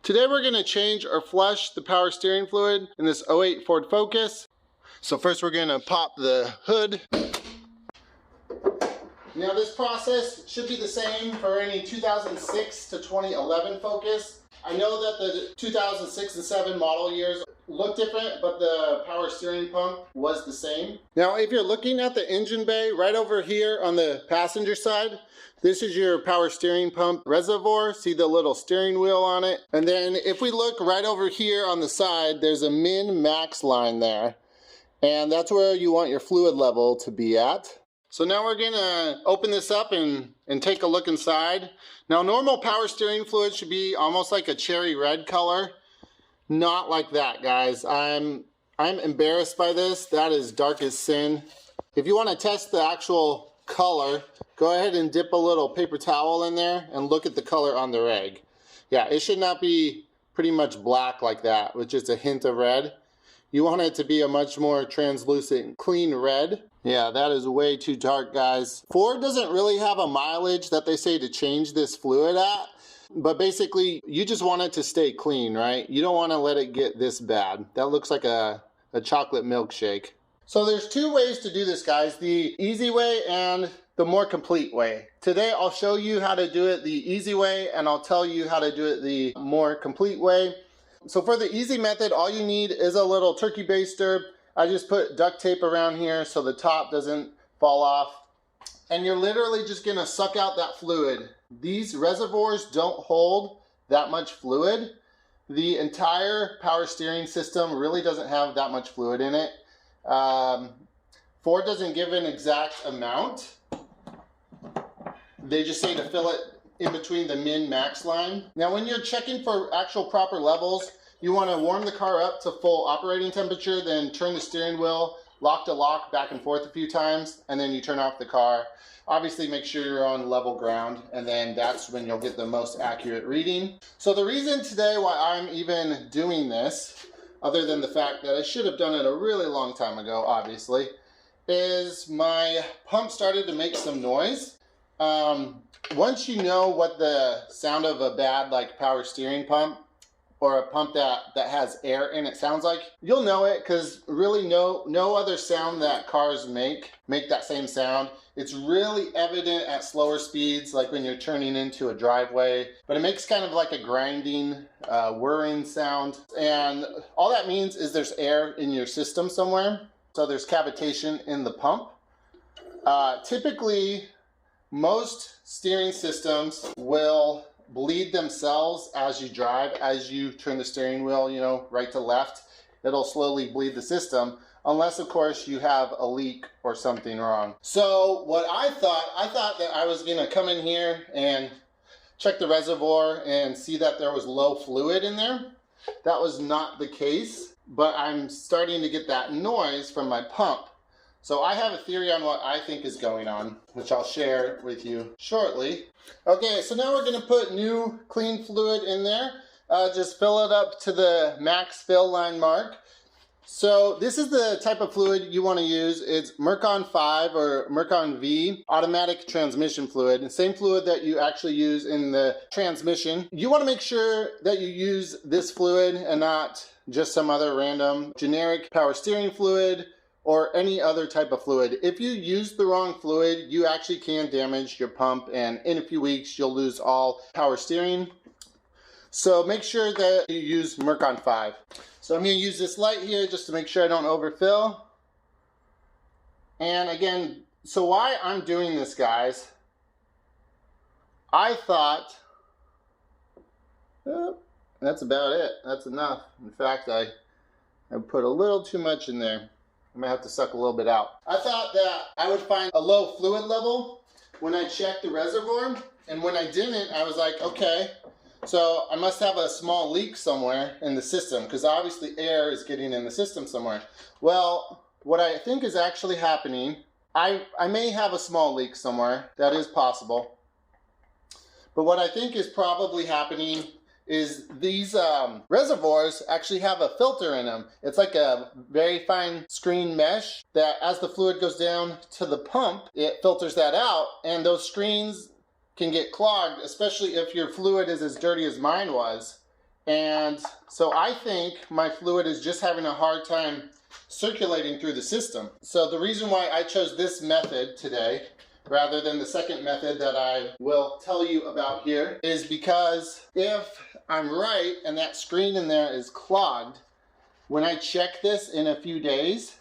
Today we're going to change or flush the power steering fluid in this '08 Ford Focus. So first we're going to pop the hood. Now this process should be the same for any 2006 to 2011 Focus. I know that the 2006 and 7 model years look different, but the power steering pump was the same. Now if you're looking at the engine bay right over here on the passenger side, this is your power steering pump reservoir. See the little steering wheel on it? And then if we look right over here on the side, there's a min-max line there. And that's where you want your fluid level to be at. So now we're gonna open this up and take a look inside. Now normal power steering fluid should be almost like a cherry red color. Not like that, guys. I'm embarrassed by this. That is dark as sin. If you want to test the actual color, go ahead and dip a little paper towel in there and look at the color on the rag. Yeah, it should not be pretty much black like that with just a hint of red. You want it to be a much more translucent, clean red. Yeah, that is way too dark, guys. Ford doesn't really have a mileage that they say to change this fluid at, but basically you just want it to stay clean, right? You don't want to let it get this bad. That looks like a chocolate milkshake. So there's two ways to do this, guys, the easy way and the more complete way. Today I'll show you how to do it the easy way, and I'll tell you how to do it the more complete way. So for the easy method, all you need is a little turkey baster. I just put duct tape around here so the top doesn't fall off. And you're literally just gonna suck out that fluid. These reservoirs don't hold that much fluid. The entire power steering system really doesn't have that much fluid in it. Ford doesn't give an exact amount. They just say to fill it in between the min-max line. Now when you're checking for actual proper levels, you want to warm the car up to full operating temperature, then turn the steering wheel lock to lock back and forth a few times, and then you turn off the car. Obviously make sure you're on level ground, and then that's when you'll get the most accurate reading. So the reason today why I'm even doing this, other than the fact that I should have done it a really long time ago, obviously, is my pump started to make some noise. Once you know what the sound of a bad power steering pump or a pump that has air in it sounds like, you'll know it, because really no other sound that cars make that same sound. It's really evident at slower speeds, like when you're turning into a driveway, but it makes kind of like a grinding, whirring sound. And all that means is there's air in your system somewhere. So there's cavitation in the pump. Typically, most steering systems will bleed themselves as you drive. As you turn the steering wheel, right to left, it'll slowly bleed the system, unless of course you have a leak or something wrong. So what I thought that I was gonna come in here and check the reservoir and see that there was low fluid in there. That was not the case, but I'm starting to get that noise from my pump. So I have a theory on what I think is going on, which I'll share with you shortly. Okay, so now we're gonna put new clean fluid in there. Just fill it up to the max fill line mark. So this is the type of fluid you wanna use. It's Mercon 5 or Mercon V automatic transmission fluid. The same fluid that you actually use in the transmission. You wanna make sure that you use this fluid and not just some other random generic power steering fluid or any other type of fluid. If you use the wrong fluid, you actually can damage your pump, and in a few weeks you'll lose all power steering. So make sure that you use Mercon 5. So I'm gonna use this light here just to make sure I don't overfill. And again, so why I'm doing this, guys, I thought, that's about it, that's enough. In fact, I put a little too much in there. I might have to suck a little bit out. I thought that I would find a low fluid level when I checked the reservoir, and when I didn't, I was like, okay, so I must have a small leak somewhere in the system, because obviously air is getting in the system somewhere. Well, what I think is actually happening, I may have a small leak somewhere, that is possible, but what I think is probably happening is these reservoirs actually have a filter in them. It's like a very fine screen mesh that as the fluid goes down to the pump, it filters that out, and those screens can get clogged, especially if your fluid is as dirty as mine was. And so I think my fluid is just having a hard time circulating through the system. So the reason why I chose this method today rather than the second method that I will tell you about here is because if I'm right and that screen in there is clogged, when I check this in a few days,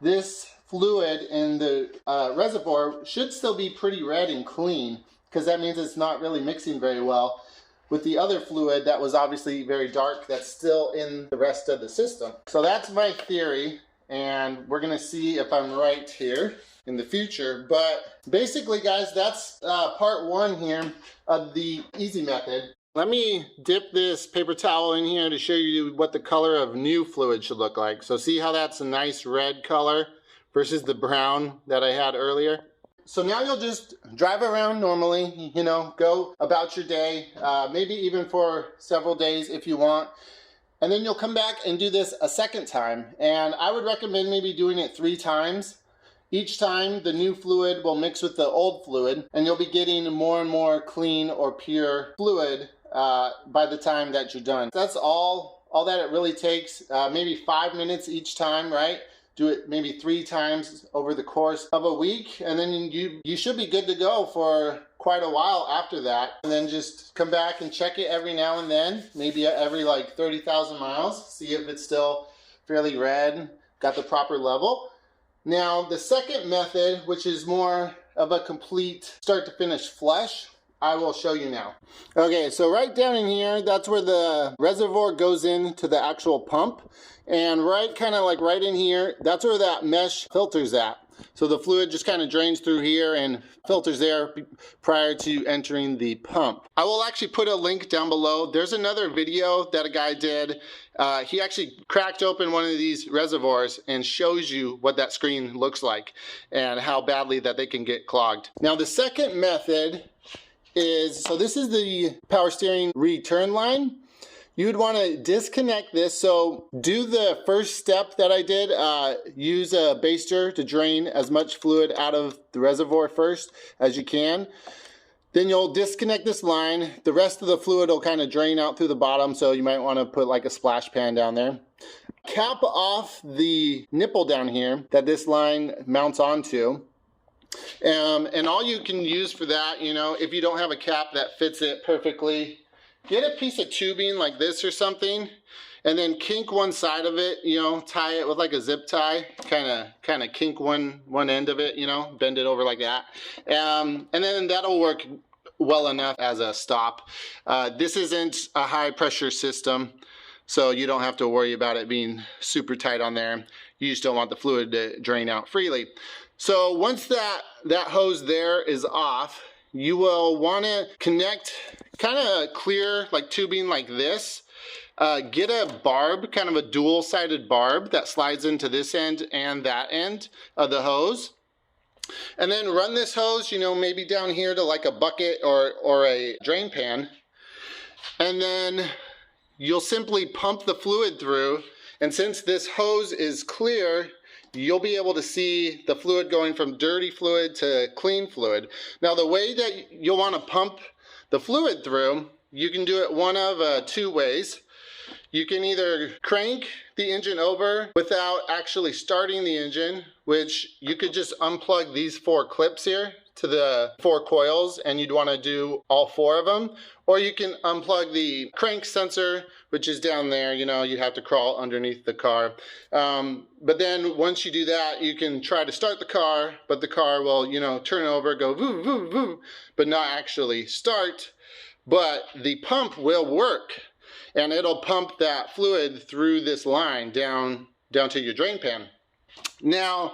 this fluid in the reservoir should still be pretty red and clean, because that means it's not really mixing very well with the other fluid that was obviously very dark that's still in the rest of the system. So that's my theory, and we're gonna see if I'm right here in the future. But basically, guys, that's part one here of the easy method. Let me dip this paper towel in here to show you what the color of new fluid should look like. So see how that's a nice red color versus the brown that I had earlier? So now you'll just drive around normally, you know, go about your day, maybe even for several days if you want. And then you'll come back and do this a second time. And I would recommend maybe doing it 3 times. Each time the new fluid will mix with the old fluid, and you'll be getting more and more clean or pure fluid by the time that you're done. That's all that it really takes, maybe 5 minutes each time, right? Do it maybe 3 times over the course of a week, and then you should be good to go for quite a while after that. And then just come back and check it every now and then, maybe every like 30,000 miles, see if it's still fairly red, got the proper level. Now the second method, which is more of a complete start to finish flush, I will show you now. Okay, so right down in here, that's where the reservoir goes into the actual pump. And right kind of like right in here, that's where that mesh filter's at. So the fluid just kind of drains through here and filters there prior to entering the pump. I will actually put a link down below. There's another video that a guy did. He actually cracked open one of these reservoirs and shows you what that screen looks like and how badly that they can get clogged. Now the second method is, so this is the power steering return line. You would want to disconnect this. So do the first step that I did, use a baster to drain as much fluid out of the reservoir first as you can. Then you'll disconnect this line. The rest of the fluid will kind of drain out through the bottom, so you might want to put like a splash pan down there. Cap off the nipple down here that this line mounts onto. And all you can use for that, you know, if you don't have a cap that fits it perfectly, get a piece of tubing like this or something, and then kink one side of it, you know, tie it with like a zip tie, kind of kink one end of it, you know, bend it over like that. And then that'll work well enough as a stop. This isn't a high pressure system, so you don't have to worry about it being super tight on there. You just don't want the fluid to drain out freely. So once that hose there is off, you will want to connect kind of clear like tubing like this. Get a barb, kind of a dual-sided barb that slides into this end and that end of the hose. And then run this hose, you know, maybe down here to like a bucket or a drain pan. And then you'll simply pump the fluid through. And since this hose is clear, you'll be able to see the fluid going from dirty fluid to clean fluid. Now the way that you'll want to pump the fluid through, you can do it one of 2 ways. You can either crank the engine over without actually starting the engine, which you could just unplug these 4 clips here to the 4 coils, and you'd want to do all 4 of them. Or you can unplug the crank sensor, which is down there. You know, you'd have to crawl underneath the car. But then once you do that, you can try to start the car, but the car will, you know, turn over, go voo, voo, voo, but not actually start. But the pump will work, and it'll pump that fluid through this line down to your drain pan. Now,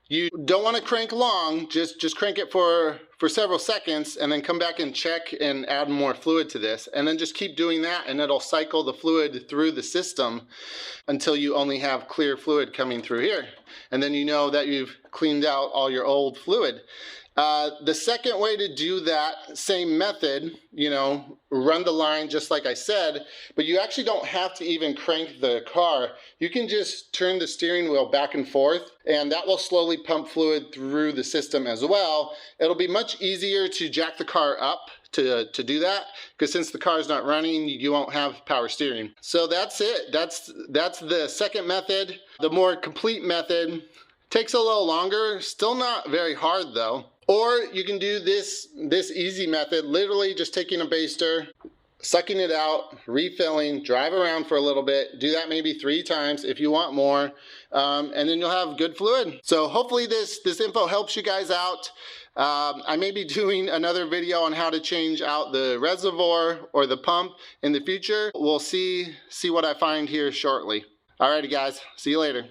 you don't want to crank long, just crank it for several seconds and then come back and check and add more fluid to this. And then just keep doing that, and it'll cycle the fluid through the system until you only have clear fluid coming through here. And then you know that you've cleaned out all your old fluid. The second way to do that same method, you know, run the line just like I said, but you actually don't have to even crank the car. You can just turn the steering wheel back and forth, and that will slowly pump fluid through the system as well. It'll be much easier to jack the car up to do that, because since the car is not running, you won't have power steering. So that's it. That's the second method. The more complete method takes a little longer, still not very hard though. Or you can do this easy method, literally just taking a baster, sucking it out, refilling, drive around for a little bit, do that maybe 3 times if you want more, and then you'll have good fluid. So hopefully this info helps you guys out. I may be doing another video on how to change out the reservoir or the pump in the future. We'll see what I find here shortly. Alrighty guys, see you later.